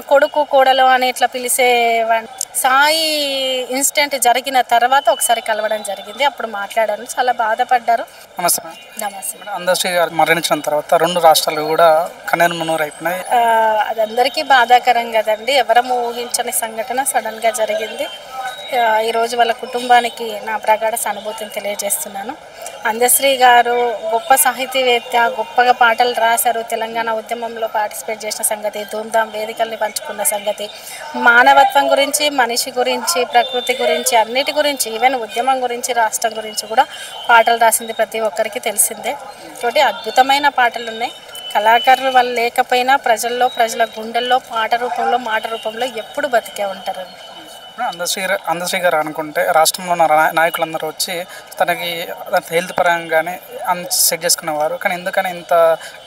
కొడుకు కోడలు అని ఇట్లా పిలిచేవాడిని. సాయి ఇన్సిడెంట్ జరిగిన తర్వాత ఒకసారి కలవడం జరిగింది. అప్పుడు మాట్లాడాను, చాలా బాధపడ్డారు. నమస్తే. నమస్తే. అందశ్రీ గారు మరణించిన తర్వాత 2 రాష్ట్రాలు కూడా కన్నెర్ర అయిపోయినాయి. అది అందరికీ బాధాకరం కదండి. ఎవరము ఊహించని సంఘటన సడన్గా జరిగింది. ఈరోజు వాళ్ళ కుటుంబానికి నా ప్రగాఢ సానుభూతిని తెలియజేస్తున్నాను. అందశ్రీ గారు గొప్ప సాహితీవేత్త, గొప్పగా పాటలు రాశారు. తెలంగాణ ఉద్యమంలో పార్టిసిపేట్ చేసిన సంగతి, ధూమ్ధామ్ వేదికల్ని పంచుకున్న సంగతి, మానవత్వం గురించి, మనిషి గురించి, ప్రకృతి గురించి, అన్నిటి గురించి, ఈవెన్ ఉద్యమం గురించి, రాష్ట్రం గురించి కూడా పాటలు రాసింది ప్రతి ఒక్కరికి తెలిసిందే. తోటి అద్భుతమైన పాటలు ఉన్నాయి. కళాకారులు వాళ్ళు లేకపోయినా ప్రజల గుండెల్లో పాట రూపంలో, మాట రూపంలో ఎప్పుడు బతికే ఉంటారండి. అందశ్రీ గారు అనుకుంటే రాష్ట్రంలో ఉన్న నాయకులందరూ వచ్చి తనకి హెల్త్ పరంగానే సెట్ చేసుకునేవారు. కానీ ఎందుకని ఇంత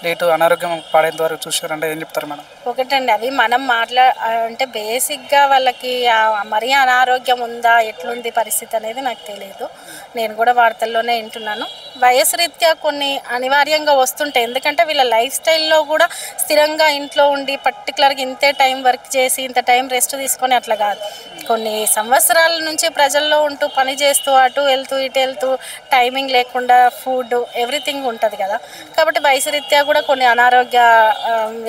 లేటు అనారోగ్యం పాడేంత వరకు చూసారంటే ఏం చెప్తారు మేడం? ఒకటండి, అవి మనం అంటే బేసిక్గా వాళ్ళకి మరీ అనారోగ్యం ఉందా, ఎట్లుంది పరిస్థితి అనేది నాకు తెలియదు. నేను కూడా వార్తల్లోనే వింటున్నాను. వయసు రీత్యా కొన్ని అనివార్యంగా వస్తుంటాయి. ఎందుకంటే వీళ్ళ లైఫ్ స్టైల్లో కూడా స్థిరంగా ఇంట్లో ఉండి పర్టికులర్గా ఇంతే టైం వర్క్ చేసి ఇంత టైం రెస్ట్ తీసుకొని అట్లా కాదు. కొన్ని సంవత్సరాల నుంచి ప్రజల్లో ఉంటూ పని చేస్తూ అటు వెళ్తూ ఇటు వెళ్తూ టైమింగ్ లేకుండా ఫుడ్ ఎవ్రీథింగ్ ఉంటుంది కదా. కాబట్టి వయసు రీత్యా కూడా కొన్ని అనారోగ్య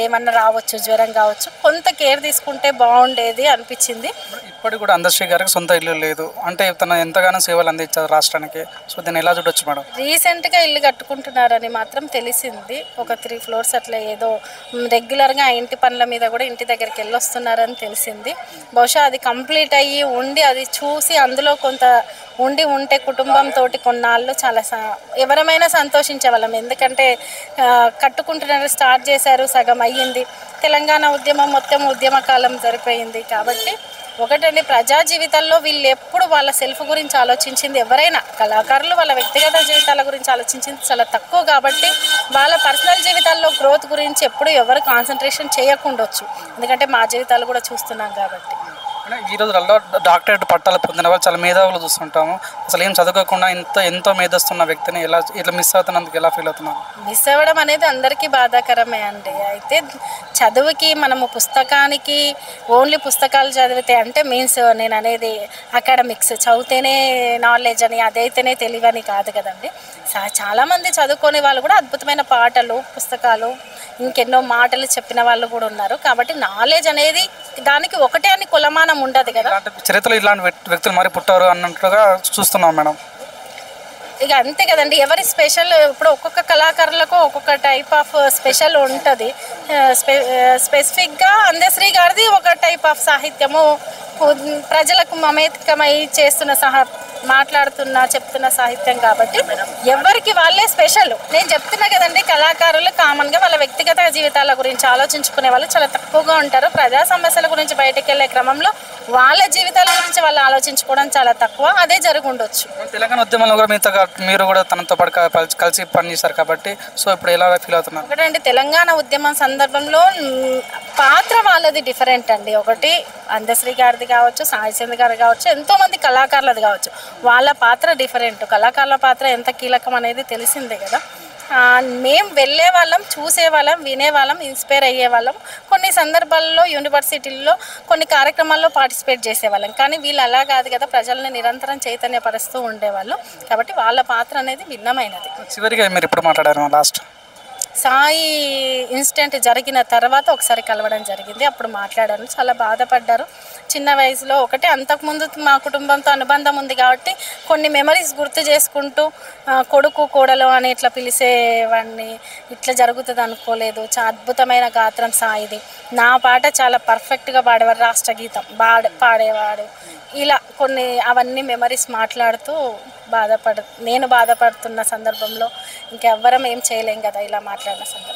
ఏమన్నా రావచ్చు, జ్వరం కావచ్చు. కొంత కేర్ తీసుకుంటే బాగుండేది అనిపించింది. ఇప్పటికి కూడా అందశ్రీ గారికి సొంత ఇల్లు లేదు అంటే తను ఎంతగానో సేవలు అందించారు రాష్ట్రానికి. సో దీన్ని ఎలా చూడొచ్చు మేడం? రీసెంట్గా ఇల్లు కట్టుకుంటున్నారని మాత్రం తెలిసింది. ఒక 3 floors అట్లా ఏదో రెగ్యులర్గా ఆ ఇంటి పనుల మీద కూడా ఇంటి దగ్గరికి వెళ్ళి వస్తున్నారని తెలిసింది. బహుశా అది కంప్లీట్ అయ్యి ఉండి అది చూసి అందులో కొంత ఉంటే కుటుంబంతో కొన్నాళ్ళు చాలా ఎవరమైనా సంతోషించే వాళ్ళం. ఎందుకంటే కట్టుకుంటున్నారు, స్టార్ట్ చేశారు, సగం అయ్యింది. తెలంగాణ ఉద్యమం మొత్తం ఉద్యమ కాలం సరిపోయింది. కాబట్టి ఒకటండి, ప్రజా జీవితాల్లో వీళ్ళు ఎప్పుడు వాళ్ళ సెల్ఫ్ గురించి ఆలోచించింది, ఎవరైనా కళాకారులు వాళ్ళ వ్యక్తిగత జీవితాల గురించి ఆలోచించింది చాలా తక్కువ. కాబట్టి వాళ్ళ పర్సనల్ జీవితాల్లో గ్రోత్ గురించి ఎప్పుడు ఎవరు కాన్సన్ట్రేషన్ చేయకుండొచ్చు. ఎందుకంటే మా జీవితాలు కూడా చూస్తున్నాం కాబట్టి. ఈ రోజులలో డాక్టరేట్ పట్టాలు పొందిన వాళ్ళు చాలా మేధావులు చూస్తుంటాము. అసలు ఏం చదువుకోకుండా ఎంతో మేధస్తున్న వ్యక్తిని ఇట్లా మిస్ అవుతున్నందుకు ఎలా ఫీల్ అవుతున్నాను? మిస్ అవ్వడం అనేది అందరికీ బాధాకరమే అండి. అయితే చదువుకి మనము పుస్తకానికి ఓన్లీ పుస్తకాలు చదివితే అంటే మీన్స్ నేను అనేది అకాడమిక్స్ చదివితేనే నాలెడ్జ్ అని, అదైతేనే తెలివని కాదు కదండి. చాలామంది చదువుకునే వాళ్ళు కూడా అద్భుతమైన పాటలు, పుస్తకాలు, ఇంకెన్నో మాటలు చెప్పిన వాళ్ళు కూడా ఉన్నారు. కాబట్టి నాలెడ్జ్ అనేది దానికి ఒకటే అని కొలమానం ఉండదు కదా. చరిత్రలో ఇలాంటి వ్యక్తులు మరి పుట్టారు అన్నట్టుగా చూస్తున్నాం మేడం. ఇక అంతే కదండి. ఎవరి స్పెషల్ ఇప్పుడు ఒక్కొక్క కళాకారులకు ఒక్కొక్క టైప్ ఆఫ్ స్పెషల్ ఉంటుంది. స్పెసిఫిక్గా అందశ్రీ గారిది ఒక టైప్ ఆఫ్ సాహిత్యము, ప్రజలకు మమేకమై చేస్తున్న చెప్తున్న సాహిత్యం. కాబట్టి ఎవరికి వాళ్ళే స్పెషల్. నేను చెప్తున్నా కదండి, కళాకారులు కామన్గా వాళ్ళ వ్యక్తిగత జీవితాల గురించి ఆలోచించుకునే వాళ్ళు చాలా తక్కువగా ఉంటారు. ప్రజా సమస్యల గురించి బయటకు వెళ్ళే క్రమంలో వాళ్ళ జీవితాల గురించి వాళ్ళు ఆలోచించుకోవడం చాలా తక్కువ. అదే జరిగి ఉండొచ్చు. తెలంగాణ ఉద్యమంలో కూడా మీరు కూడా తనతో పాటు కలిసి పనిచేశారు కాబట్టి సో ఇప్పుడు ఎలా ఫీల్ అవుతున్నారు? ఒకటండి, తెలంగాణ ఉద్యమం సందర్భంలో పాత్ర వాళ్ళది డిఫరెంట్ అండి. ఒకటి అందశ్రీ గారిది కావచ్చు, సాయిచంద్ గారు కావచ్చు, ఎంతోమంది కళాకారులది కావచ్చు, వాళ్ళ పాత్ర డిఫరెంట్. కళాకారుల పాత్ర ఎంత కీలకం అనేది తెలిసిందే కదా. మేము వెళ్ళే వాళ్ళం, చూసేవాళ్ళం, వినేవాళ్ళం, ఇన్స్పైర్ అయ్యేవాళ్ళం. కొన్ని సందర్భాల్లో యూనివర్సిటీల్లో కొన్ని కార్యక్రమాల్లో పార్టిసిపేట్ చేసేవాళ్ళం. కానీ వీళ్ళు అలా కాదు కదా, ప్రజల్ని నిరంతరం చైతన్యపరుస్తూ ఉండేవాళ్ళు. కాబట్టి వాళ్ళ పాత్ర అనేది భిన్నమైనది. చివరిగా మీరు ఎప్పుడు మాట్లాడారు లాస్ట్? సాయి ఇన్సిడెంట్ జరిగిన తర్వాత ఒకసారి కలవడం జరిగింది. అప్పుడు మాట్లాడాను, చాలా బాధపడ్డారు. చిన్న వయసులో ఒకటే, అంతకుముందు మా కుటుంబంతో అనుబంధం ఉంది కాబట్టి కొన్ని మెమరీస్ గుర్తు చేసుకుంటూ కొడుకు కోడలు అని ఇట్లా పిలిచేవాడిని. ఇట్లా జరుగుతుంది అనుకోలేదు. చాలా అద్భుతమైన గాత్రం సాయిది. నా పాట చాలా పర్ఫెక్ట్గా పాడేవాడు, రాష్ట్రగీతం పాడేవాడు. ఇలా కొన్ని అవన్నీ మెమరీస్ మాట్లాడుతూ నేను బాధపడుతున్న సందర్భంలో ఇంకెవ్వరం ఏం చేయలేం కదా ఇలా మాట్లాడిన సందర్భం.